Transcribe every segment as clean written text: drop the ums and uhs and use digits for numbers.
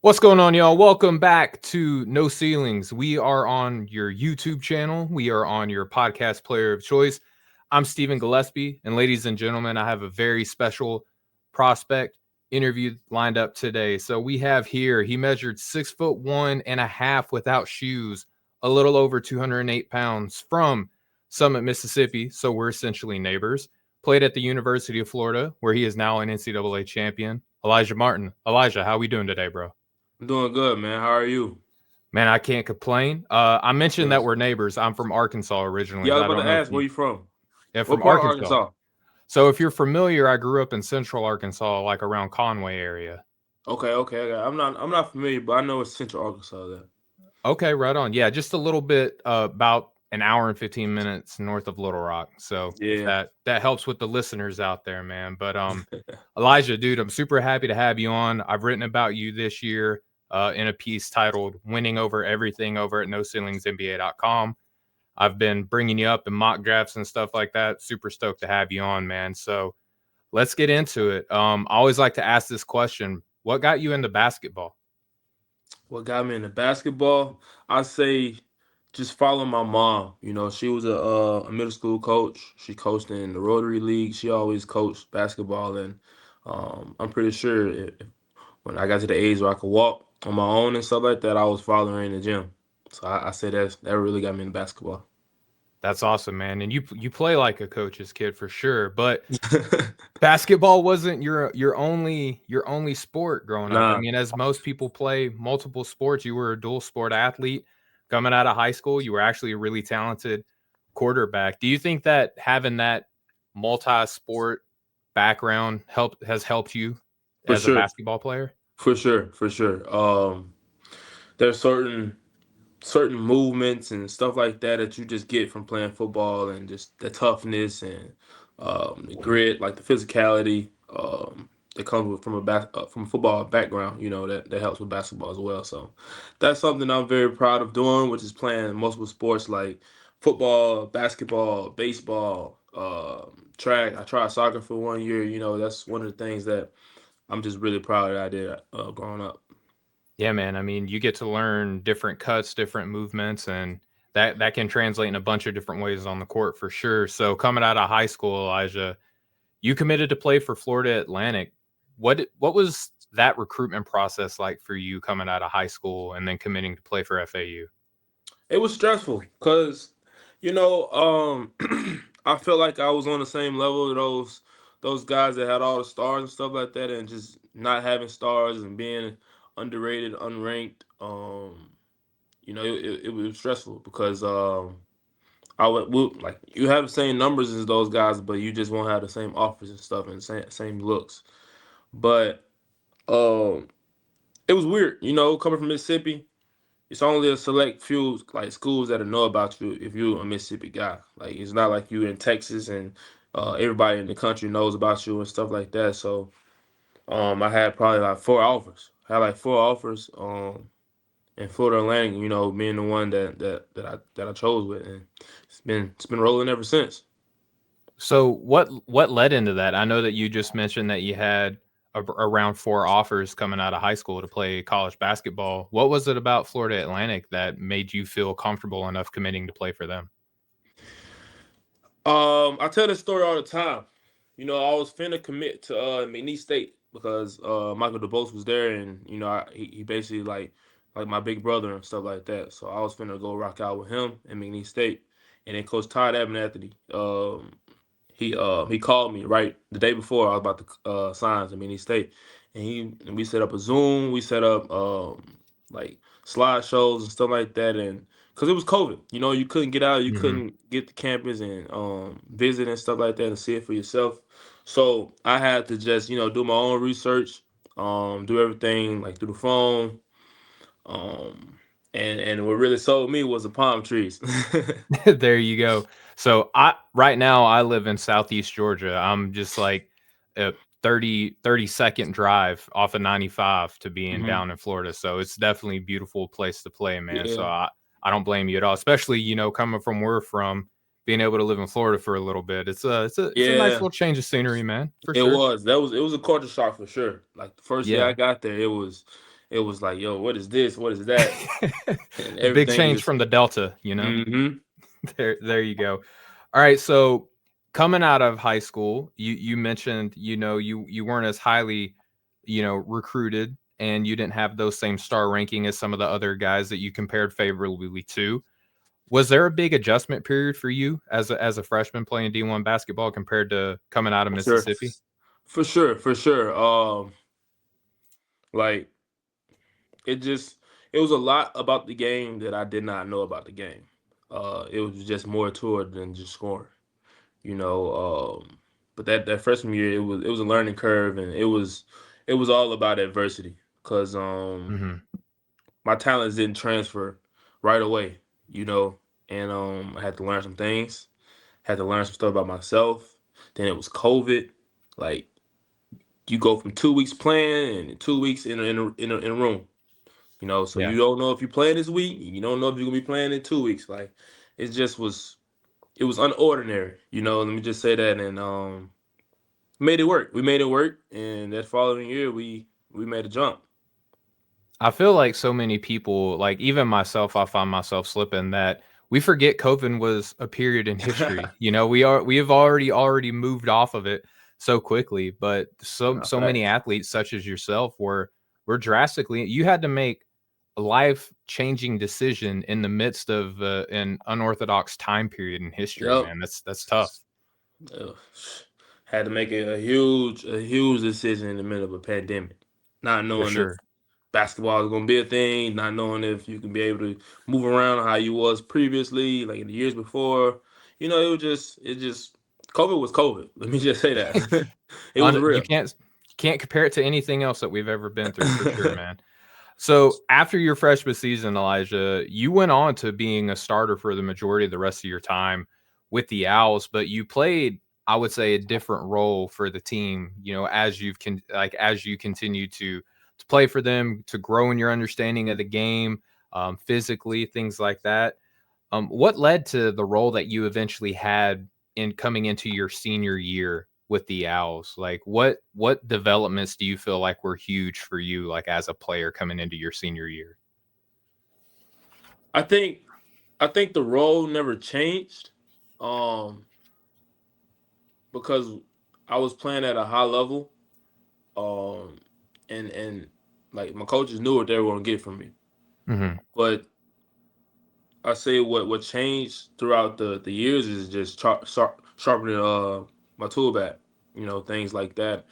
What's going on, y'all? Welcome back to No Ceilings. We are on your YouTube channel. We are on your podcast player of choice. I'm Stephen Gillaspie, and ladies and gentlemen, I have a very special prospect interview lined up today. So we have here, he measured 6'1.5" without shoes, a little over 208 pounds, from Summit, Mississippi. So we're essentially neighbors. Played at the University of Florida, where he is now an NCAA champion. Alijah Martin. Alijah, how we doing today, bro? I'm doing good, man. How are you? Man, I can't complain. I mentioned that Yes. we're neighbors. I'm from Arkansas originally, Yeah, I but was I about don't to know if ask where you. you from. Yeah, What from part of Arkansas. Arkansas? So if you're familiar, I grew up in Central Arkansas, like around Conway area. Okay. I'm not familiar, but I know it's Central Arkansas there. Okay, right on. Yeah, just a little bit, about an hour and 15 minutes north of Little Rock. So if Yeah. that helps with the listeners out there, man. But Alijah, dude, I'm super happy to have you on. I've written about you this year in a piece titled "Winning Over Everything" over at NoCeilingsNBA.com. I've been bringing you up in mock drafts and stuff like that. Super stoked to have you on, man. So let's get into it. I always like to ask this question: what got you into basketball? What got me into basketball? I say just follow my mom. She was a middle school coach. She coached in the Rotary League. She always coached basketball, and I'm pretty sure when I got to the age where I could walk on my own and stuff like that, I was following her in the gym. So I say that really got me into basketball. That's awesome, man. And you play like a coach's kid for sure. But basketball wasn't your only sport growing up. I Nah, mean, as most people play multiple sports, you were a dual sport athlete. Coming out of high school, you were actually a really talented quarterback. Do you think that having that multi-sport background has helped you for as a sure. basketball player? For sure. There's certain movements and stuff like that you just get from playing football, and just the toughness and the grit, like the physicality that comes from a football background. That helps with basketball as well. So that's something I'm very proud of doing, which is playing multiple sports like football, basketball, baseball, track. I tried soccer for 1 year. That's one of the things that I'm just really proud that I did growing up. Yeah, man. I mean, you get to learn different cuts, different movements, and that can translate in a bunch of different ways on the court for sure. So coming out of high school, Elijah, you committed to play for Florida Atlantic. What was that recruitment process like for you coming out of high school and then committing to play for FAU? It was stressful because, I felt like I was on the same level of those guys that had all the stars and stuff like that, and just not having stars and being underrated, unranked. It was stressful because like you have the same numbers as those guys, but you just won't have the same offers and stuff and same looks. But um, it was weird, coming from Mississippi. It's only a select few like schools that'll know about you if you're a Mississippi guy. Like it's not like you in Texas and everybody in the country knows about you and stuff like that. So I had probably like four offers. I had like four offers in Florida Atlantic. Being the one that I chose with, and it's been rolling ever since. So what led into that? I know that you just mentioned that you had around four offers coming out of high school to play college basketball. What was it about Florida Atlantic that made you feel comfortable enough committing to play for them? I tell this story all the time. I was finna commit to McNeese State because Michael DeBose was there, and he basically like my big brother and stuff like that. So I was finna go rock out with him in McNeese State, and then Coach Todd Abernathy, he called me right the day before I was about to sign to McNeese State, and we set up a Zoom, we set up like slideshows and stuff like that, and because it was COVID. You couldn't get out, you Hmm. couldn't get to campus and visit and stuff like that and see it for yourself. So I had to just do my own research, do everything like through the phone, um, and what really sold me was the palm trees. There you go. So I right now I live in Southeast Georgia. I'm just like a 30-second drive off of 95 to being Hmm. down in Florida. So it's definitely a beautiful place to play, man. So Yeah, I don't blame you at all, especially, coming from where we're from, being able to live in Florida for a little bit. It's a nice yeah. little change of scenery, man, for It sure. was. It was a culture shock for sure. Like the first day I Yeah. got there, it was. it was like, yo, what is this? What is that? And Big everything change just. from the Delta, you know? Mm-hmm. There you go. All right, so coming out of high school, you mentioned, you weren't as highly, recruited, and you didn't have those same star ranking as some of the other guys that you compared favorably to. Was there a big adjustment period for you as a freshman playing D1 basketball compared to coming out of For sure. Mississippi? For sure. For sure. Like it was a lot about the game that I did not know about the game. It was just more to it than just scoring, you know. But that freshman year, it was a learning curve, and it was all about adversity because Mhm. my talents didn't transfer right away, you know, and I had to learn some things, had to learn some stuff about myself. Then it was COVID, like you go from 2 weeks playing and 2 weeks in a room. So Yeah. you don't know if you're playing this week. You don't know if you're gonna be playing in 2 weeks. Like it was unordinary. Let me just say that, and made it work. We made it work, and that following year we made a jump. I feel like so many people, like even myself, I find myself slipping that we forget COVID was a period in history. We have already moved off of it so quickly, but so many Facts. athletes such as yourself were drastically, you had to make a life-changing decision in the midst of an unorthodox time period in history, Yep. man. That's tough. Ugh. Had to make a huge decision in the middle of a pandemic, not For knowing if sure. basketball is gonna be a thing, not knowing if you can be able to move around how you was previously, like in the years before. It just COVID was COVID. Let me just say that. It was You real. can't compare it to anything else that we've ever been through, for sure, man. So after your freshman season, Elijah, you went on to being a starter for the majority of the rest of your time with the Owls, but you played, I would say, a different role for the team. As you continue to play for them, to grow in your understanding of the game, physically, things like that. What led to the role that you eventually had in coming into your senior year with the Owls? Like what developments do you feel like were huge for you, like as a player coming into your senior year? I think I think the role never changed, um, because I was playing at a high level, um, and like my coaches knew what they were gonna get from me. Hmm. But I say what changed throughout the years is just sharpening my tool bag, things like that,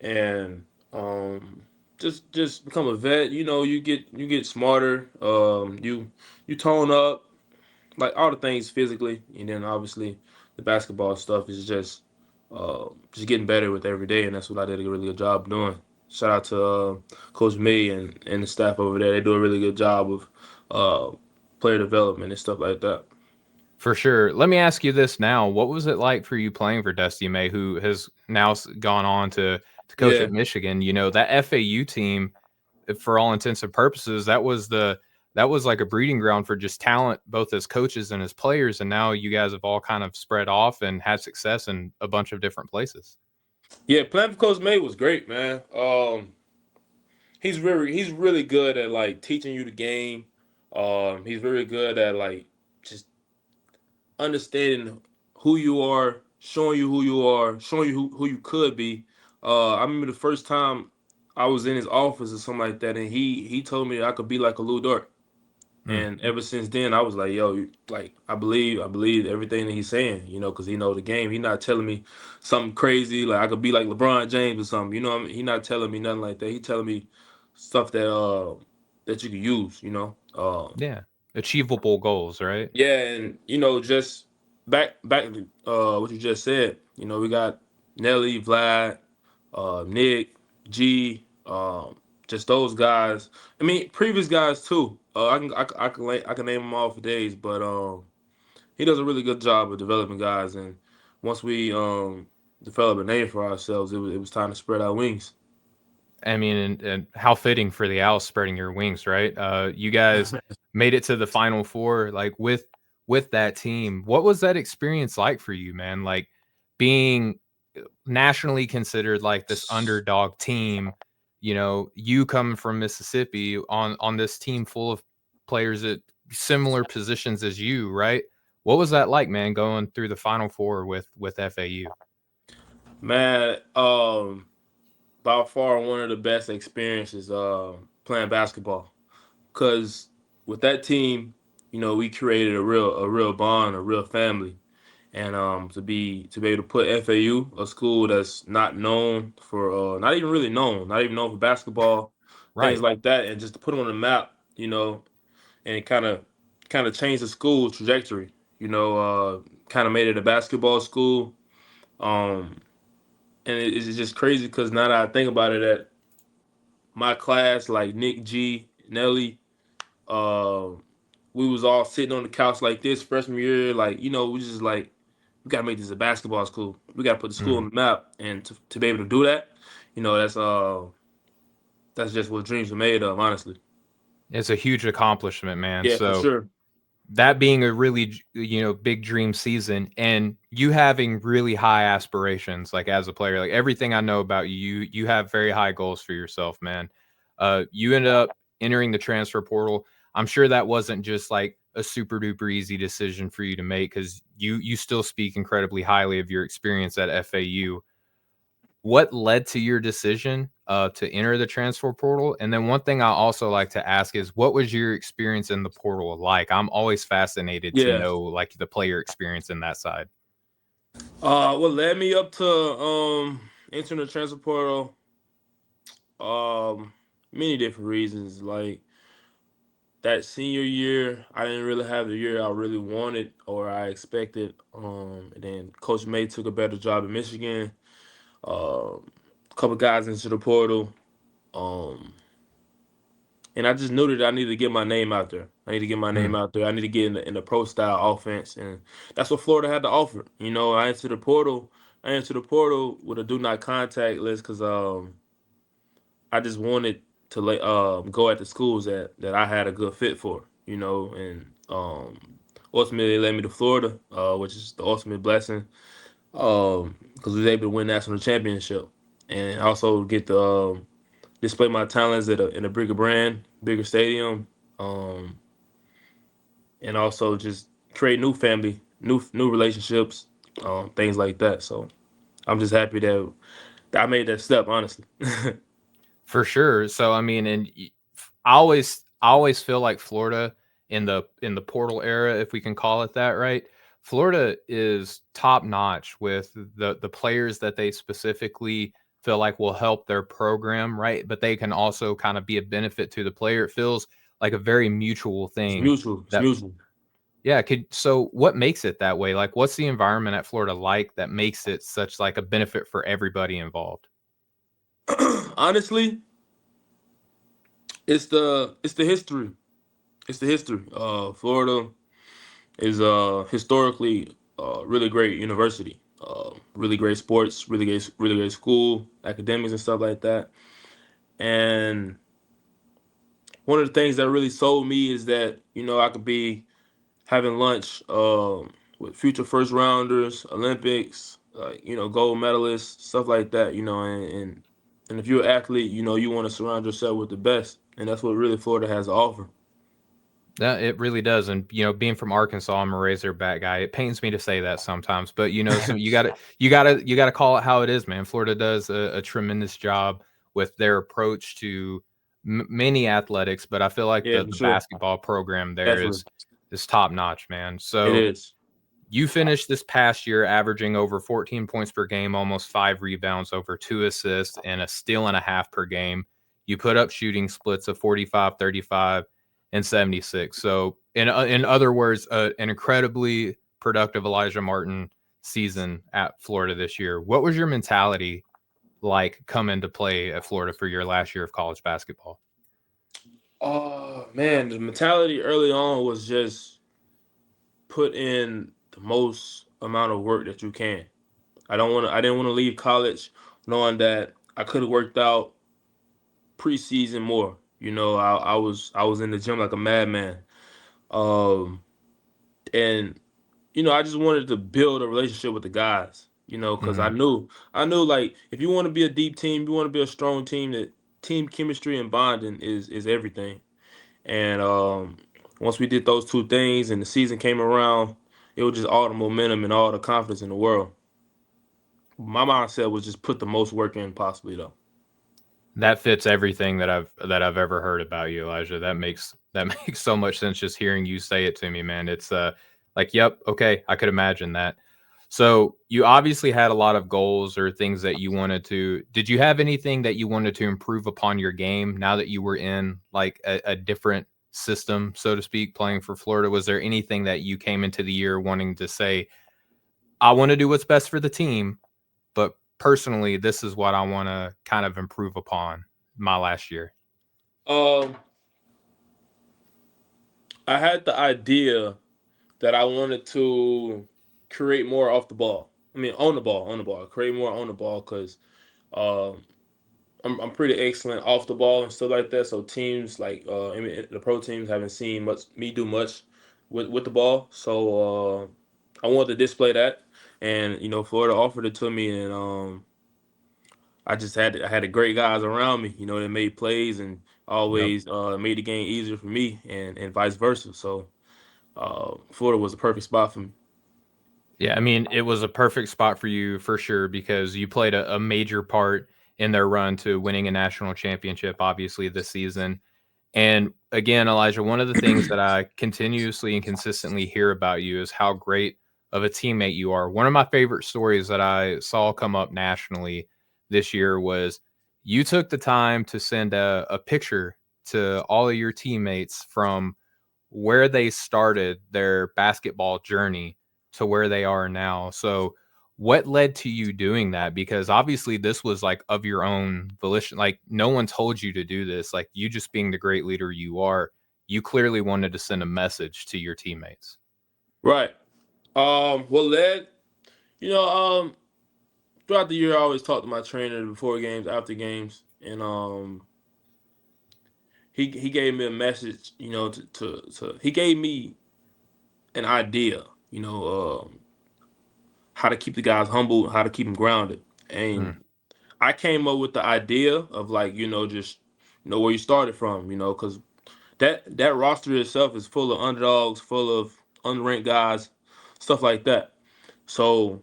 and um just become a vet. You get smarter. You tone up, like all the things physically, and then obviously the basketball stuff is just getting better with every day, and that's what I did a really good job doing. Shout out to Coach May and the staff over there. They do a really good job of uh, player development and stuff like that. For sure. Let me ask you this now. What was it like for you playing for Dusty May, who has now gone on to coach Yeah, at Michigan? That FAU team, for all intents and purposes, that was like a breeding ground for just talent, both as coaches and as players. And now you guys have all kind of spread off and had success in a bunch of different places. yeah. Playing for Coach May was great, man. He's really good at like teaching you the game. He's very good at like just understanding who you are, showing you who you are, showing you who you could be. I remember the first time I was in his office or something like that, and he told me I could be like a Lou Dort. Mm, And ever since then, I was like, yo, like I believe everything that he's saying, because he knows the game. He's not telling me something crazy like I could be like LeBron James or something. You know what I mean? He's not telling me nothing like that. He telling me stuff that you can use. yeah. Achievable goals, right? Yeah, and just back to what you just said. We got Nelly, Vlad, Nick, G, just those guys. I mean, previous guys too. I can name them all for days, but he does a really good job of developing guys. And once we develop a name for ourselves, it was time to spread our wings. I mean, and how fitting for the Owls spreading your wings, right? You guys made it to the Final Four, like with that team. What was that experience like for you, man? Like being nationally considered like this underdog team, you coming from Mississippi on this team full of players at similar positions as you, right? What was that like, man, going through the Final Four with FAU? Man, by far one of the best experiences playing basketball. Cause with that team, we created a real bond, a real family. And to be able to put FAU, a school that's not known for not even really known, not even known for basketball, things Right. like that, and just to put it on the map, and kind of change the school trajectory. Kind of made it a basketball school. Um, and it's just crazy because now that I think about it, that my class, like Nick G, Nelly, uh, we was all sitting on the couch like this freshman year, like we just like we gotta make this a basketball school. We gotta put the school Mhm. on the map, and to be able to do that, that's just what dreams are made of, honestly. It's a huge accomplishment, man. Yeah, for So sure. that being a really big dream season, and you having really high aspirations, like as a player, like everything I know about you have very high goals for yourself, man. You ended up entering the transfer portal. I'm sure that wasn't just like a super duper easy decision for you to make, because you still speak incredibly highly of your experience at FAU. What led to your decision to enter the transfer portal? And then one thing I also like to ask is, what was your experience in the portal like? I'm always fascinated to Yeah. know like the player experience in that side. What led me up to entering the transfer portal? Um, Many different reasons. Like that senior year, I didn't really have the year I really wanted or I expected. And then Coach May took a better job in Michigan. A couple guys into the portal. Um, and I just knew that I needed to get my name out there. I need to get my name Mm. out there. I need to get in the pro style offense, and that's what Florida had to offer. I entered the portal. I entered the portal with a do not contact list because I just wanted to go at the schools that I had a good fit for. And ultimately it led me to Florida, which is the ultimate blessing. Because we was able to win national championship and also get to display my talents in a bigger brand, bigger stadium, um, and also just create new family, new relationships, things like that. So I'm just happy that I made that step. Honestly, For sure. So I mean, I always feel like Florida in the portal era, if we can call it that, right? Florida is top notch with the players that they specifically feel like will help their program, right? But they can also kind of be a benefit to the player. It feels like a very mutual it's thing. mutual. It's That mutual. Yeah, so what makes it that way? Like what's the environment at Florida like that makes it such like a benefit for everybody involved? Honestly, it's the history. It's the history. Florida is historically really great university. Really great sports, really great school, academics and stuff like that. And one of the things that really sold me is that I could be having lunch with future first rounders, Olympics, gold medalists, stuff like that. And if you're an athlete, you want to surround yourself with the best, and that's what really Florida has to offer. Yeah, it really does. And being from Arkansas, I'm a Razorback guy. It pains me to say that sometimes, but so you gotta call it how it is, man. Florida does a tremendous job with their approach to many athletics, but I feel like Yeah, the for the sure, basketball program there definitely, is top notch, man. it So is. you finished this past year averaging over 14 points per game, almost 5 rebounds, over 2 assists, and a steal and a half per game. You put up shooting splits of 45, 35, and 76. So, in other words, an incredibly productive Elijah Martin season at Florida this year. What was your mentality like coming to play at Florida for your last year of college basketball? Oh man, the mentality early on was just put in the most amount of work that you can. I didn't want to leave college knowing that I could have worked out preseason more. I was in the gym like a madman. Um, and I just wanted to build a relationship with the guys. Because I Mhm. knew like if you want to be a deep team, you want to be a strong team that team chemistry and bonding is everything. And once we did those two things and the season came around, it was just all the momentum and all the confidence in the world. My mindset was just put the most work in possibly though. That fits everything that I've ever heard about you, Elijah. That makes so much sense just hearing you say it to me, man. It's like, yep, okay, I could imagine that. So you obviously had a lot of goals or things that you wanted to. Did you have anything that you wanted to improve upon your game now that you were in like a different system, so to speak, playing for Florida? Was there anything that you came into the year wanting to say, I want to do what's best for the team, but personally, this is what I want to kind of improve upon my last year? Um, I had the idea that I wanted to create more off the ball. I mean, on the ball, create more on the ball because um, I'm pretty excellent off the ball and stuff like that. So teams like I mean, the pro teams haven't seen me do much with the ball. So I wanted to display that, and Florida offered it to me, and I had the great guys around me. That made plays and Yep. always made the game easier for me, and vice versa. So Florida was the perfect spot for me. Yeah, I mean, it was a perfect spot for you for sure because you played a major part in their run to winning a national championship, obviously, this season. And again, Elijah, one of the things that I continuously and consistently hear about you is how great of a teammate you are. One of my favorite stories that I saw come up nationally this year was you took the time to send a picture to all of your teammates from where they started their basketball journey to where they are now. So, what led to you doing that? Because obviously, this was like of your own volition. Like, no one told you to do this. Like, you just being the great leader you are, you clearly wanted to send a message to your teammates. Right. What led? You know, throughout the year, I always talk to my trainer before games, after games, and he gave me a message. He gave me an idea. How to keep the guys humble, how to keep them grounded, Mm, and I came up with the idea of like just where you started from. Because that roster itself is full of underdogs, full of unranked guys, stuff like that. So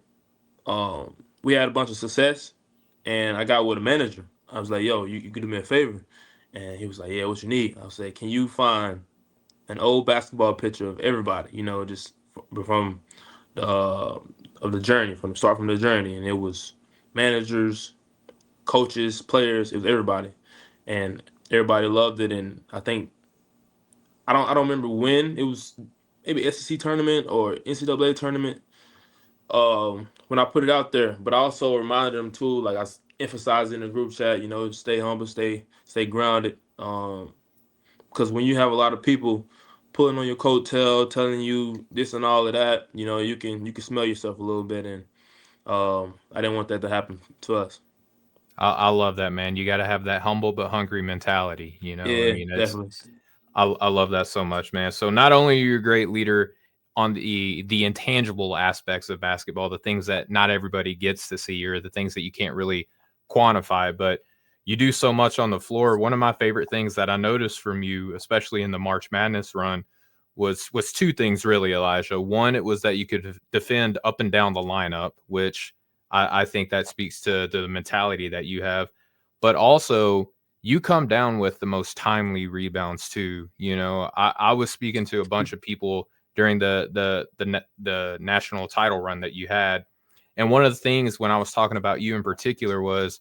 we had a bunch of success, and I got with a manager. I was like, "Yo, you could do me a favor," and he was like, "Yeah, what you need?" I was like, "Can you find an old basketball picture of everybody? Just from the of the journey, from the journey." And it was managers, coaches, players. It was everybody, and everybody loved it. And I think I don't remember when it was, maybe SEC tournament or NCAA tournament, when I put it out there. But I also reminded them too, like emphasized in the group chat, stay humble, stay grounded. Because when you have a lot of people pulling on your coattail, telling you this and all of that, you can smell yourself a little bit, and I didn't want that to happen to us. I love that, man. You got to have that humble but hungry mentality. I Yeah, mean, definitely. I love that so much, man. So not only are you a great leader on the intangible aspects of basketball, the things that not everybody gets to see, or the things that you can't really quantify, but you do so much on the floor. One of my favorite things that I noticed from you, especially in the March Madness run, was two things really, Elijah. One, it was that you could defend up and down the lineup, which I think that speaks to the mentality that you have, but also you come down with the most timely rebounds too. I was speaking to a bunch of people during the national title run that you had, and one of the things when I was talking about you in particular was,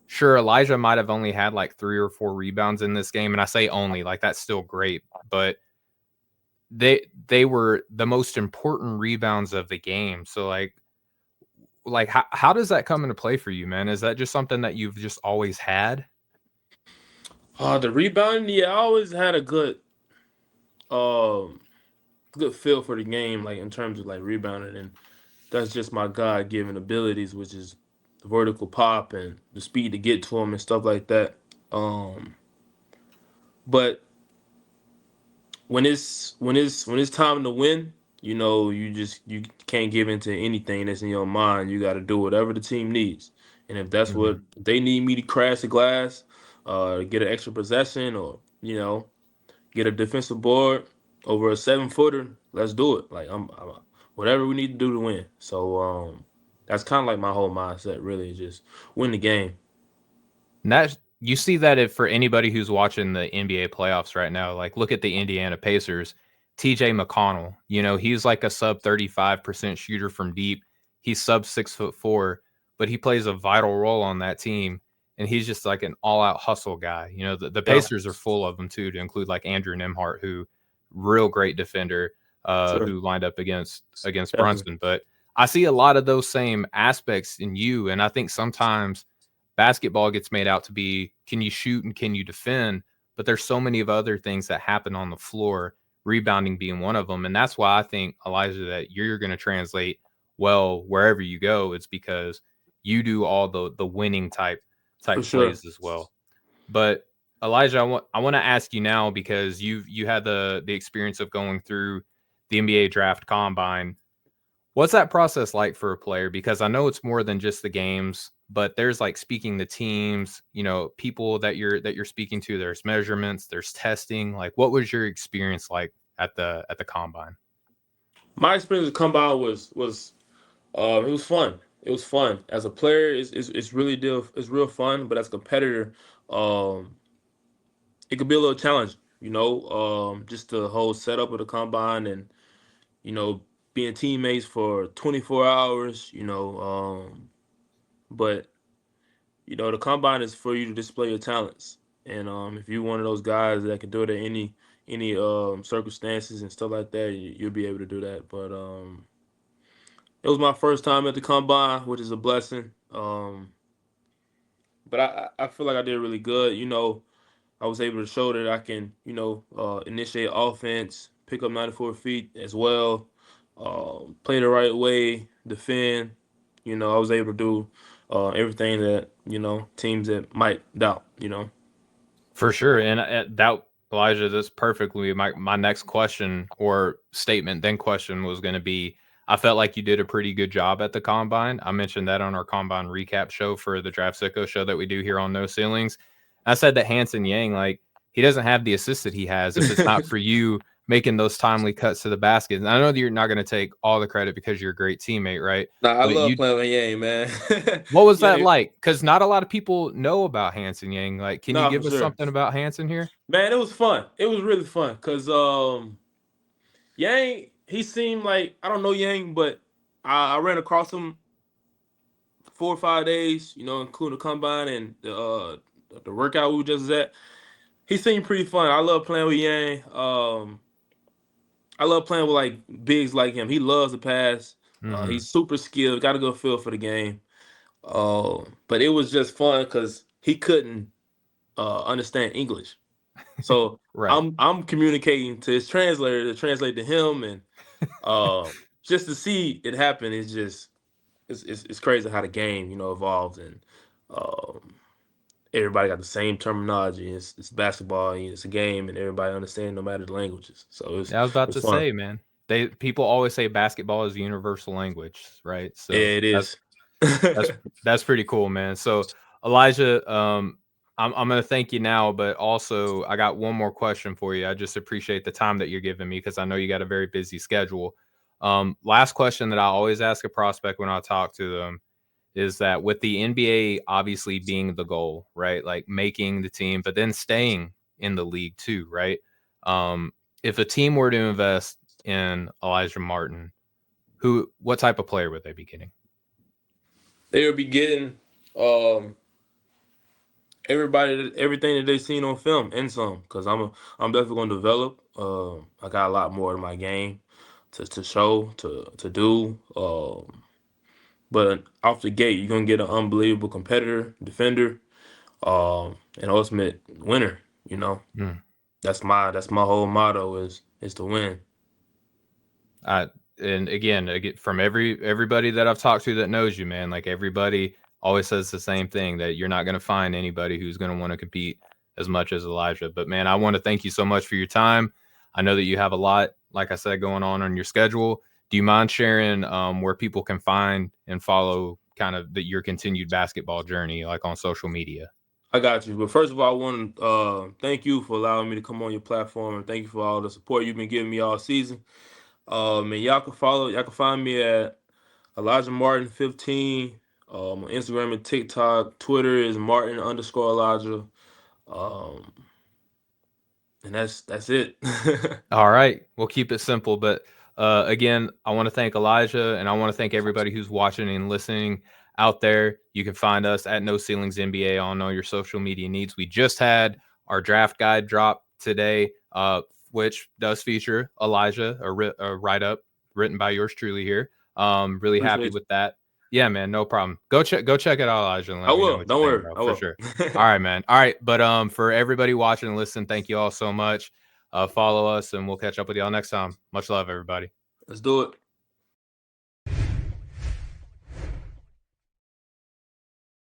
sure, Elijah might have only had like 3 or 4 rebounds in this game, and I say only, like that's still great, but they were the most important rebounds of the game. So how does that come into play for you, man? Is that just something that you've just always had? The rebounding, yeah, I always had a um good feel for the game, like in terms of like rebounding, and that's just my God given abilities, which is the vertical pop and the speed to get to them and stuff like that. But when it's time to win, you can't give into anything that's in your mind. You got to do whatever the team needs, and if that's Mhm. what they need me to crash the glass, get an extra possession, or get a defensive board over a 7-footer. Let's do it. Like I'm whatever we need to do to win. So that's kind of like my whole mindset. Really, is just win the game. And that you see that if for anybody who's watching the NBA playoffs right now, like look at the Indiana Pacers, TJ McConnell, he's like a sub 35% shooter from deep. He's sub 6'4", but he plays a vital role on that team. And he's just like an all out hustle guy. The Yeah, Pacers are full of them too, to include like Andrew Nembhard, who real great defender, sure, who lined up against definitely, Brunson. But I see a lot of those same aspects in you. And I think sometimes basketball gets made out to be, can you shoot and can you defend? But there's so many of other things that happen on the floor, rebounding being one of them. And that's why I think, Elijah, that you're going to translate well wherever you go. It's because you do all the winning type for sure. plays as well. But Elijah, I want to ask you now, because you had the experience of going through the NBA draft combine. What's that process like for a player? Because I know it's more than just the games, but there's like speaking to teams, people that you're speaking to. There's measurements, there's testing. Like, what was your experience like at the combine? My experience with combine was it was fun. It was fun as a player. It's really it's real fun. But as a competitor, um, it could be a little challenging. Just the whole setup of the combine, and you know being teammates for 24 hours. But the combine is for you to display your talents. And if you're one of those guys that can do it at any circumstances and stuff like that, you'll be able to do that. But it was my first time at the combine, which is a blessing. But I feel like I did really good. I was able to show that I can, initiate offense, pick up 94 feet as well, play the right way, defend. I was able to do everything that teams that might doubt. For sure. And that, Elijah, that's perfectly my next question or statement, then question was going to be, I felt like you did a pretty good job at the combine. I mentioned that on our combine recap show for the Draft Sicko show that we do here on No Ceilings. I said that Hanson Yang, like, he doesn't have the assist that he has if it's not for you making those timely cuts to the basket. And I know that you're not going to take all the credit because you're a great teammate, right? Nah, I But love playing with Yang, man. what was that Yang, like? Because not a lot of people know about Hanson Yang. Like, can you nah, for give us sure, something about Hanson here? man. It was fun. It was really fun because Yang, he seemed like, I don't know Yang, but I ran across him 4 or 5 days, including the combine and the workout we were just at. He seemed pretty fun. I love playing with Yang. I love playing with like bigs like him. He loves to pass. Mhm. He's super skilled. Got a good feel for the game. But it was just fun because he couldn't understand English. So Right. I'm communicating to his translator to translate to him, and just to see it happen is just it's crazy how the game evolves, and um, everybody got the same terminology. It's basketball, and it's a game, and everybody understands no matter the languages. So Yeah, I was about it's to fun. say, man. People always say basketball is a universal language, right? Yeah, So it that's is. that's that's pretty cool, man. So Elijah, I'm gonna thank you now, but also I got one more question for you. I just appreciate the time that you're giving me because I know you got a very busy schedule. Last question that I always ask a prospect when I talk to them is that with the NBA obviously being the goal, right? Like making the team, but then staying in the league too, right? Um, if a team were to invest in Elijah Martin, what type of player would they be getting? They will be getting um everything that they've seen on film and some, because I'm definitely going to develop. I got a lot more in my game to show to do. But off the gate, you're gonna get an unbelievable competitor, defender, and ultimate winner. Mm. That's my whole motto is to win. I and again, from everybody that I've talked to that knows you, man, like everybody always says the same thing, that you're not going to find anybody who's going to want to compete as much as Elijah. But man, I want to thank you so much for your time. I know that you have a lot, like I said, going on your schedule. Do you mind sharing where people can find and follow kind of your continued basketball journey, like on social media? I got you. But first of all, I want to thank you for allowing me to come on your platform, and thank you for all the support you've been giving me all season. And y'all can find me at Alijah Martin 15 on Instagram and TikTok. Twitter is Martin underscore Elijah. Um, and that's it. All right, we'll keep it simple. But again, I want to thank Elijah, and I want to thank everybody who's watching and listening out there. You can find us at No Ceilings NBA on all your social media needs. We just had our draft guide drop today, which does feature Elijah, a write-up written by yours truly here. Really happy Appreciate you. with that. Yeah, man, no problem. Go check it out, Elijah, and I let me know will. what you Don't think, worry. bro, I for will. sure. All right, man. All right, but for everybody watching and listening, thank you all so much. Follow us, and we'll catch up with y'all next time. Much love, everybody. Let's do it.